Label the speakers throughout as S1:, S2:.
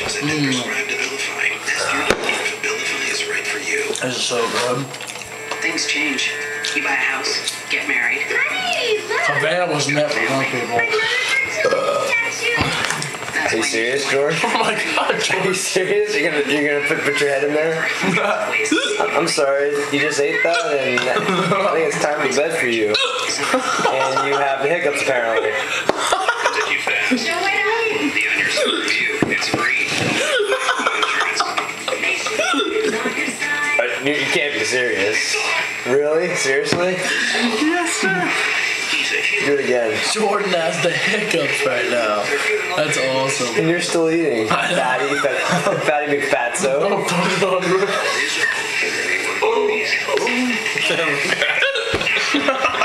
S1: medications and prescribed Abilify. Test your unique if Abilify is right for you.
S2: This is so good.
S3: Things change. You buy a house, get married.
S2: Havana was meant for young people.
S4: Are you serious, George?
S2: Oh my God,
S4: Are you serious? You're gonna put your head in there? I'm sorry, you just ate that, and I think it's time for bed for you. And you have the hiccups apparently.
S1: Did you fast? The underscore review. It's free.
S4: You can't be serious. Really? Seriously?
S2: Yes, sir.
S4: Do it again.
S2: Jordan has the hiccups right now. That's awesome.
S4: And you're still eating. Fatty McFatso.
S2: Don't put it on.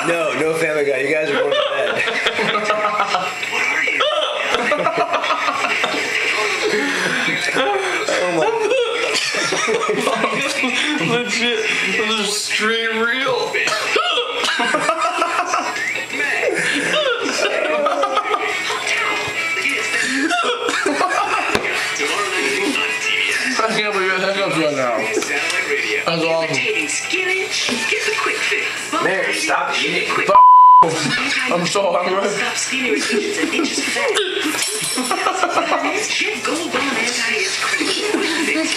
S4: No Family Guy. You guys are going to bed.
S1: What are you?
S4: Oh my God.
S2: Legit. This is straight real. I can't believe your hiccups right now. That's awesome.
S4: Mary, stop eating.
S2: I'm so hungry.
S3: Stop skin irritations and itches fat. Get Gold Bond Anti-Itch Cream. Quick fix.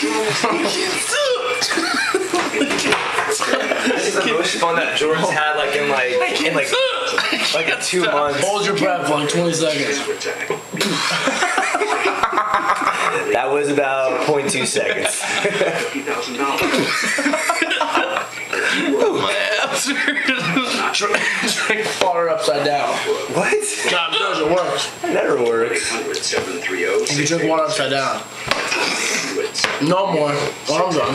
S4: This is the most fun that Jordan's had in 2 months.
S2: Hold your breath for like 20 seconds.
S4: That was about 0.2 seconds.
S2: My abs drink water upside down.
S4: What?
S2: Nah, because it works.
S4: That never works.
S2: You drink water upside down. No more. Well, I'm done.